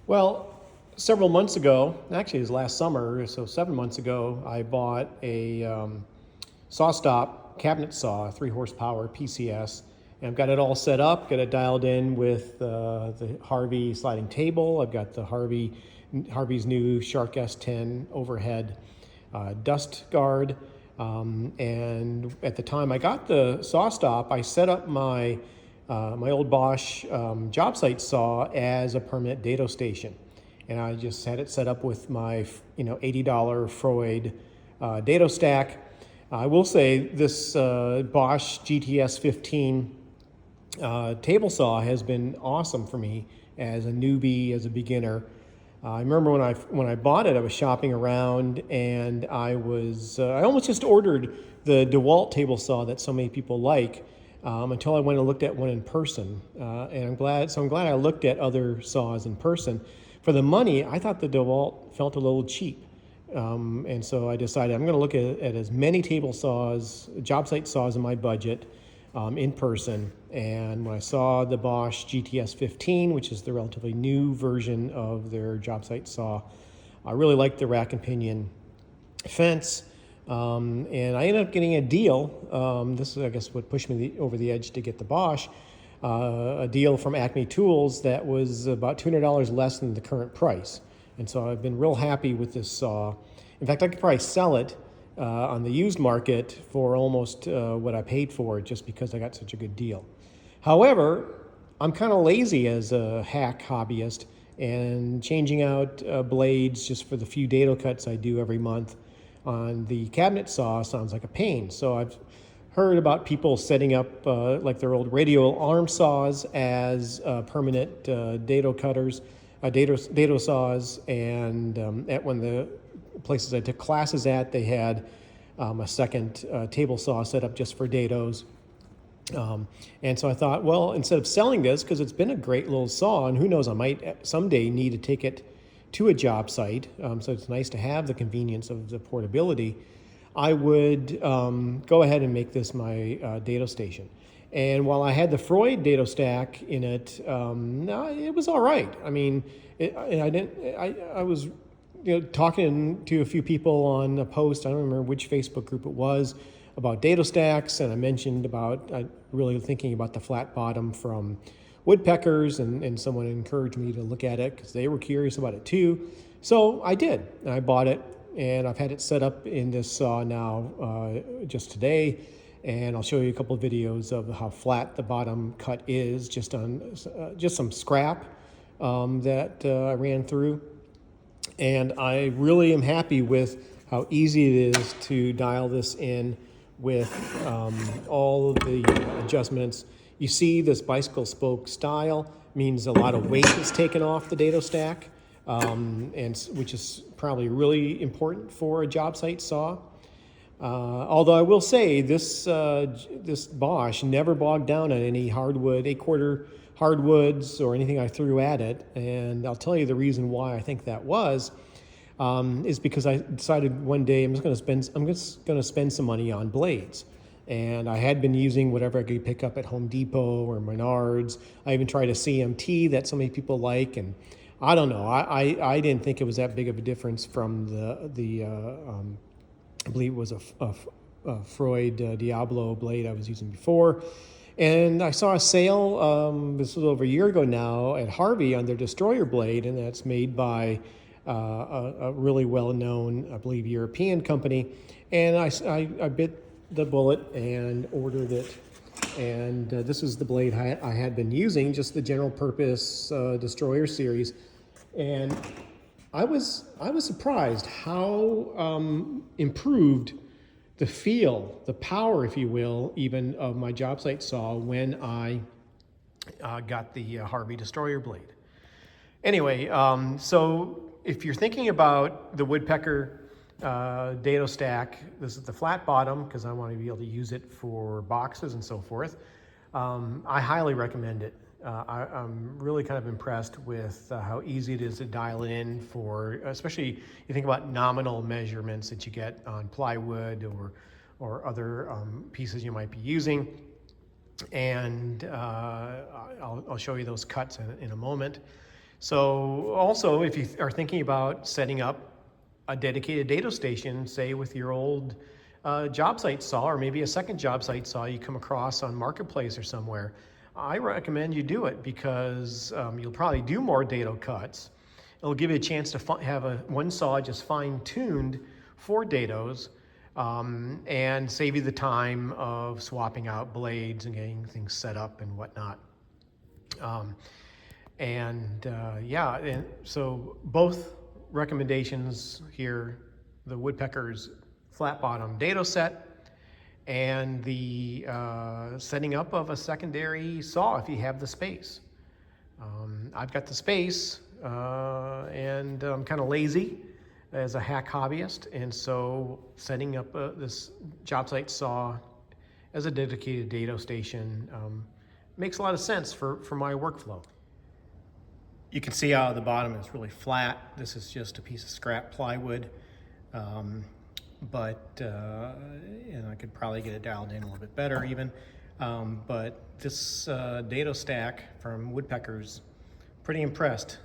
Well, several months ago, actually it was last summer, so 7 months ago, I bought a saw stop cabinet saw, 3 horsepower PCS, and I've got it all set up, got it dialed in with the Harvey sliding table. I've got the Harvey's new Shark S10 overhead dust guard. And at the time I got the saw stop, I set up my old Bosch job site saw as a permanent dado station, and I just had it set up with my $80 Freud dado stack. I will say this Bosch GTS15 table saw has been awesome for me as a newbie, as a beginner. I remember when I bought it, I was shopping around, and I almost just ordered the DeWalt table saw that so many people like, until I went and looked at one in person. And I'm glad I looked at other saws in person. For the money, I thought the DeWalt felt a little cheap. And so I decided I'm going to look at as many table saws, job site saws in my budget in person. And when I saw the Bosch GTS15, which is the relatively new version of their job site saw, I really liked the rack and pinion fence. And I ended up getting a deal. This is, I guess, what pushed me over the edge to get the Bosch. A deal from Acme Tools that was about $200 less than the current price. And so I've been real happy with this saw. In fact, I could probably sell it on the used market for almost what I paid for it, just because I got such a good deal. However, I'm kind of lazy as a hack hobbyist, and changing out blades just for the few dado cuts I do every month on the cabinet saw sounds like a pain. So I've heard about people setting up like their old radial arm saws as permanent dado cutters, dado saws, and at one of the places I took classes at, they had a second table saw set up just for dados. And so I thought, well, instead of selling this, because it's been a great little saw, and who knows, I might someday need to take it to a job site, so it's nice to have the convenience of the portability, I would go ahead and make this my dado station. And while I had the Freud dado stack in it, no, it was all right. I mean, I was talking to a few people on a post, I don't remember which Facebook group it was, about dado stacks, and I mentioned about really thinking about the flat bottom from Woodpeckers, and someone encouraged me to look at it because they were curious about it too. So I did. I bought it, and I've had it set up in this saw now just today, and I'll show you a couple of videos of how flat the bottom cut is, just on just some scrap that I ran through. And I really am happy with how easy it is to dial this in with all of the adjustments. You see this bicycle spoke style means a lot of weight is taken off the dado stack, which is probably really important for a job site saw. Although I will say this Bosch never bogged down on any hardwood, 8/4 hardwoods or anything I threw at it. And I'll tell you the reason why I think that was, is because I decided one day I'm just going to spend some money on blades. And I had been using whatever I could pick up at Home Depot or Menards. I even tried a CMT that so many people like, and I don't know. I didn't think it was that big of a difference from the I believe it was a Freud Diablo blade I was using before. And I saw a sale, this was over a year ago now, at Harvey on their Destroyer blade, and that's made by a really well-known, I believe, European company. And I bit the bullet and ordered it. And this is the blade I had been using, just the general purpose Destroyer series. And I was surprised how improved the feel, the power, if you will, even of my job site saw when I got the Harvey Destroyer blade. Anyway, so if you're thinking about the Woodpecker dado stack, this is the flat bottom because I want to be able to use it for boxes and so forth. I highly recommend it. I'm really kind of impressed with how easy it is to dial it in for, especially you think about nominal measurements that you get on plywood or other pieces you might be using. And I'll show you those cuts in a moment. So also, if you are thinking about setting up a dedicated dado station, say with your old job site saw, or maybe a second job site saw you come across on Marketplace or somewhere, I recommend you do it because you'll probably do more dado cuts. It'll give you a chance to have one saw just fine-tuned for dados, and save you the time of swapping out blades and getting things set up and whatnot. Yeah, and so both recommendations here, the Woodpeckers flat bottom dado set and the setting up of a secondary saw if you have the space. I've got the space and I'm kind of lazy as a hack hobbyist, and so setting up this job site saw as a dedicated dado station makes a lot of sense for my workflow. You can see how the bottom is really flat. This is just a piece of scrap plywood, but I could probably get it dialed in a little bit better even. But this dado stack from Woodpeckers, pretty impressed.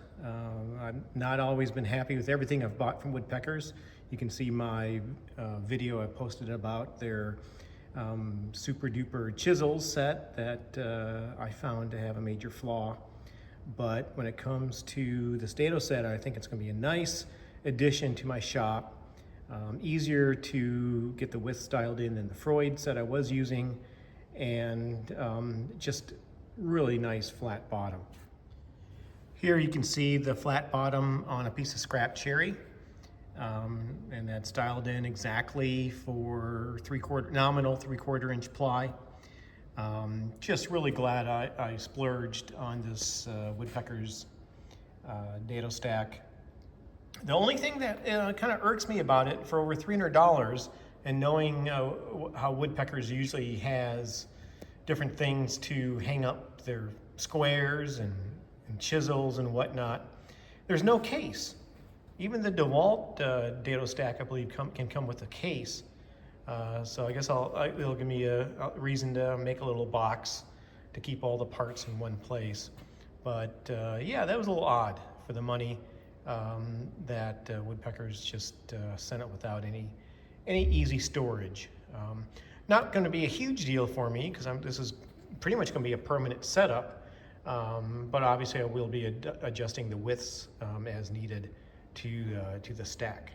I've not always been happy with everything I've bought from Woodpeckers. You can see my video I posted about their super duper chisels set that I found to have a major flaw. But when it comes to this dado set, I think it's going to be a nice addition to my shop. Easier to get the width dialed in than the Freud set I was using, and just really nice flat bottom. Here you can see the flat bottom on a piece of scrap cherry, and that's dialed in exactly for nominal 3/4 inch ply. Just really glad I splurged on this Woodpeckers dado stack. The only thing that kind of irks me about it, for over $300, and knowing how Woodpeckers usually has different things to hang up their squares and chisels and whatnot, there's no case. Even the DeWalt dado stack, I believe, can come with a case. So I guess it'll give me a reason to make a little box to keep all the parts in one place. But yeah, that was a little odd for the money that Woodpeckers just sent it without any easy storage. Not going to be a huge deal for me because this is pretty much going to be a permanent setup. But obviously I will be adjusting the widths as needed to the stack.